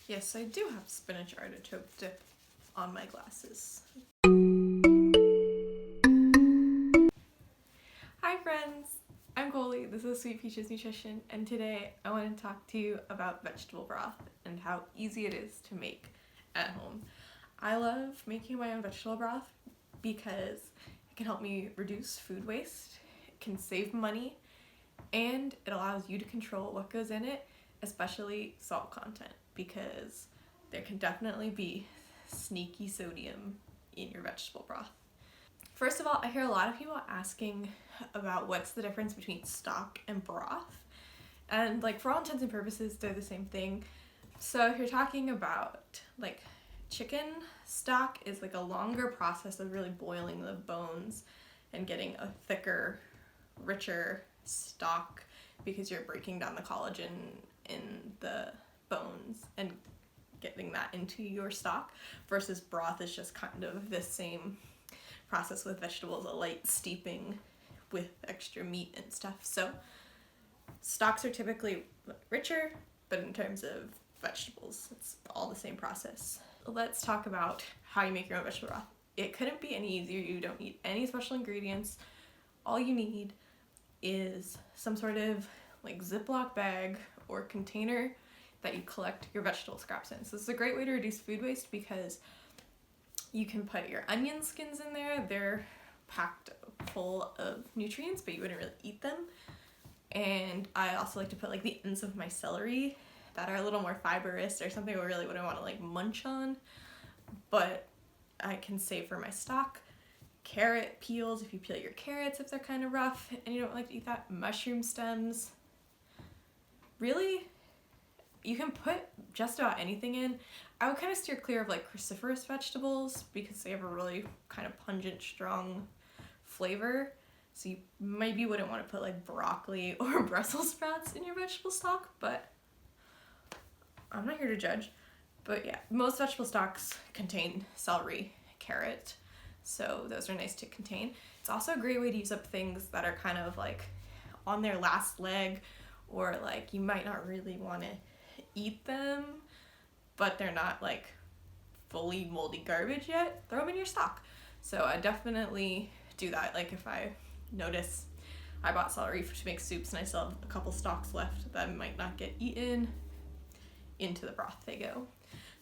Yes, I do have spinach artichoke dip on my glasses. Hi friends! I'm Coley, this is Sweet Peaches Nutrition, and today I want to talk to you about vegetable broth and how easy it is to make at home. I love making my own vegetable broth because it can help me reduce food waste, it can save money, and it allows you to control what goes in it, especially salt content, because there can definitely be sneaky sodium in your vegetable broth. First of all, I hear a lot of people asking about what's the difference between stock and broth. And like, for all intents and purposes, they're the same thing. So if you're talking about like chicken, stock is like a longer process of really boiling the bones and getting a thicker, richer stock because you're breaking down the collagen in the bones and getting that into your stock, versus broth is just kind of the same process with vegetables, a light steeping with extra meat and stuff. So stocks are typically richer, but in terms of vegetables, it's all the same process. Let's talk about how you make your own vegetable broth. It couldn't be any easier. You don't need any special ingredients. All you need is some sort of like Ziploc bag or container that you collect your vegetable scraps in. So this is a great way to reduce food waste because you can put your onion skins in there. They're packed full of nutrients, but you wouldn't really eat them. And I also like to put like the ends of my celery that are a little more fibrous or something I really wouldn't want to like munch on, but I can save for my stock. Carrot peels, if you peel your carrots if they're kind of rough and you don't like to eat that. Mushroom stems. Really, you can put just about anything in. I would kind of steer clear of like cruciferous vegetables because they have a really kind of pungent, strong flavor. So you maybe wouldn't want to put like broccoli or Brussels sprouts in your vegetable stock, but I'm not here to judge. But yeah, most vegetable stocks contain celery, carrot, so those are nice to contain. It's also a great way to use up things that are kind of like on their last leg, or like you might not really want to eat them, but they're not like fully moldy garbage yet. Throw them in your stock. So I definitely do that. Like if I notice I bought celery to make soups and I still have a couple stalks left that might not get eaten, into the broth they go.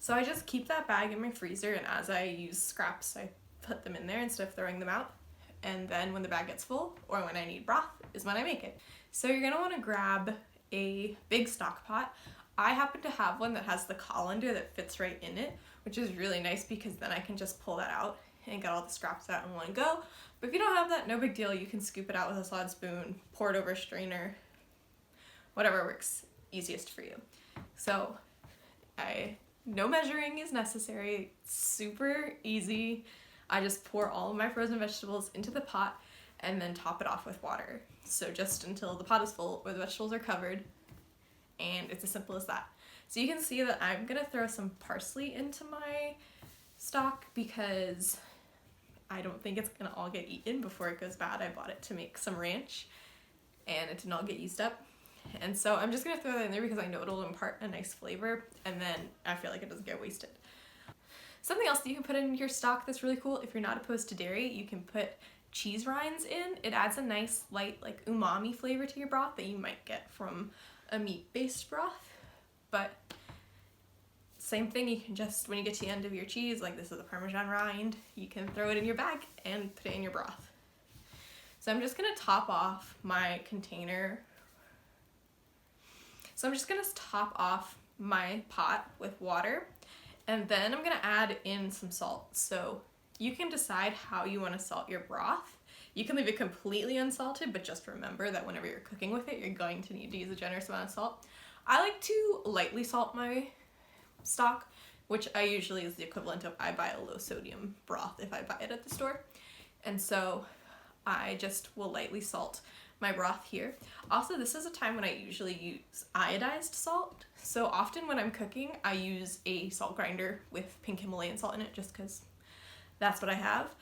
So I just keep that bag in my freezer, and as I use scraps I put them in there instead of throwing them out. And then when the bag gets full, or when I need broth, is when I make it. So you're gonna want to grab a big stock pot. I happen to have one that has the colander that fits right in it, which is really nice because then I can just pull that out and get all the scraps out in one go. But if you don't have that, no big deal. You can scoop it out with a salad spoon, pour it over a strainer, whatever works easiest for you. So no measuring is necessary. It's super easy. I just pour all of my frozen vegetables into the pot and then top it off with water. So just until the pot is full or the vegetables are covered, and it's as simple as that. So you can see that I'm gonna throw some parsley into my stock because I don't think it's gonna all get eaten before it goes bad. I bought it to make some ranch and it didn't all get used up. And so I'm just gonna throw that in there because I know it'll impart a nice flavor, and then I feel like it doesn't get wasted. Something else that you can put in your stock that's really cool, if you're not opposed to dairy, you can put cheese rinds in. It adds a nice light like umami flavor to your broth that you might get from a meat-based broth. But same thing, you can just, when you get to the end of your cheese, like this is a Parmesan rind, you can throw it in your bag and put it in your broth. So I'm just gonna top off my container. So I'm just gonna top off my pot with water, and then I'm gonna add in some salt. So you can decide how you wanna salt your broth. You can leave it completely unsalted, but just remember that whenever you're cooking with it, you're going to need to use a generous amount of salt. I like to lightly salt my stock, which I usually is the equivalent of I buy a low sodium broth if I buy it at the store. And so I just will lightly salt my broth here. Also, this is a time when I usually use iodized salt. So often when I'm cooking, I use a salt grinder with pink Himalayan salt in it just because that's what I have.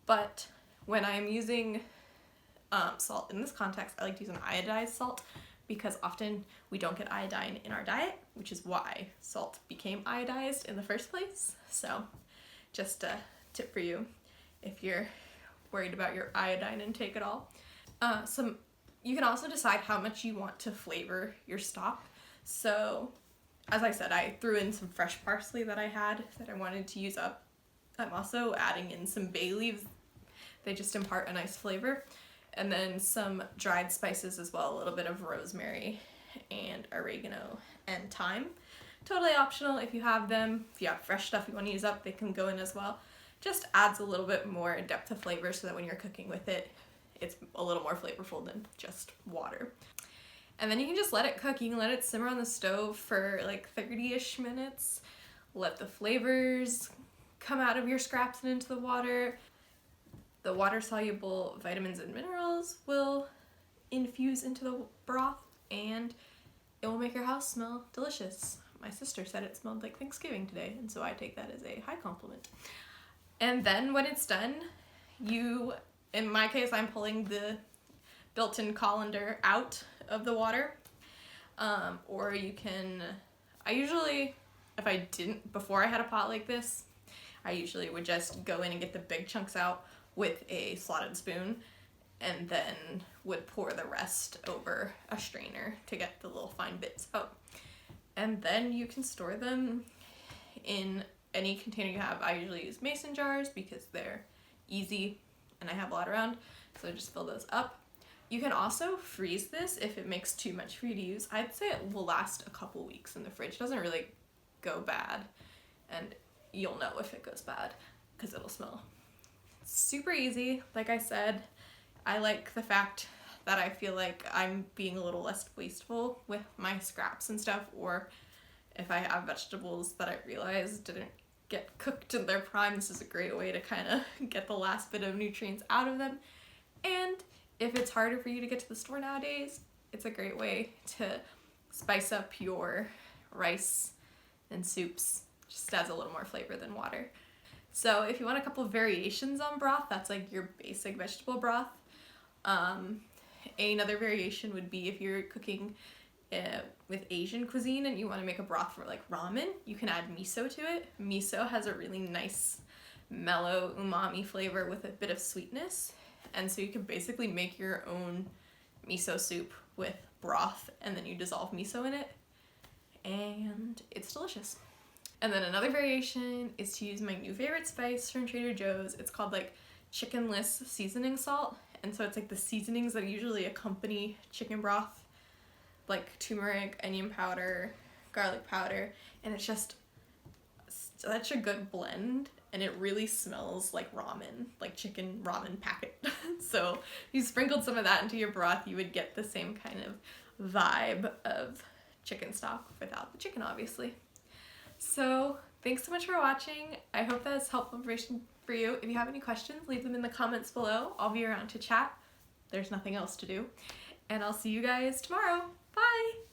But when I'm using salt in this context, I like to use an iodized salt because often we don't get iodine in our diet, which is why salt became iodized in the first place. So just a tip for you if you're worried about your iodine intake at all. You can also decide how much you want to flavor your stock. So as I said, I threw in some fresh parsley that I had that I wanted to use up. I'm also adding in some bay leaves. They just impart a nice flavor. And then some dried spices as well, a little bit of rosemary and oregano and thyme. Totally optional if you have them. If you have fresh stuff you want to use up, they can go in as well. Just adds a little bit more depth of flavor so that when you're cooking with it, it's a little more flavorful than just water. And then you can just let it cook. You can let it simmer on the stove for like 30-ish minutes. Let the flavors come out of your scraps and into the water. The water-soluble vitamins and minerals will infuse into the broth, and it will make your house smell delicious. My sister said it smelled like Thanksgiving today, and so I take that as a high compliment. And then when it's done, in my case, I'm pulling the built-in colander out of the water, or you can, if I didn't, before I had a pot like this, I usually would just go in and get the big chunks out with a slotted spoon, and then would pour the rest over a strainer to get the little fine bits out. And then you can store them in any container you have. I usually use mason jars because they're easy and I have a lot around, so I just fill those up. You can also freeze this if it makes too much for you to use. I'd say it will last a couple weeks in the fridge. It doesn't really go bad, and you'll know if it goes bad because it'll smell. Super easy. Like I said, I like the fact that I feel like I'm being a little less wasteful with my scraps and stuff, or if I have vegetables that I realize didn't get cooked in their prime, this is a great way to kind of get the last bit of nutrients out of them. And if it's harder for you to get to the store nowadays, it's a great way to spice up your rice and soups. Just adds a little more flavor than water. So if you want a couple of variations on broth, that's like your basic vegetable broth. Another variation would be if you're cooking with Asian cuisine and you want to make a broth for like ramen, you can add miso to it. Miso has a really nice mellow umami flavor with a bit of sweetness. And so you can basically make your own miso soup with broth, and then you dissolve miso in it, and it's delicious. And then another variation is to use my new favorite spice from Trader Joe's. It's called like chickenless seasoning salt. And so it's like the seasonings that usually accompany chicken broth, like turmeric, onion powder, garlic powder, and it's just such a good blend, and it really smells like ramen, like chicken ramen packet. So if you sprinkled some of that into your broth, you would get the same kind of vibe of chicken stock without the chicken, obviously. So thanks so much for watching. I hope that's helpful information for you. If you have any questions, leave them in the comments below. I'll be around to chat. There's nothing else to do. And I'll see you guys tomorrow. Bye!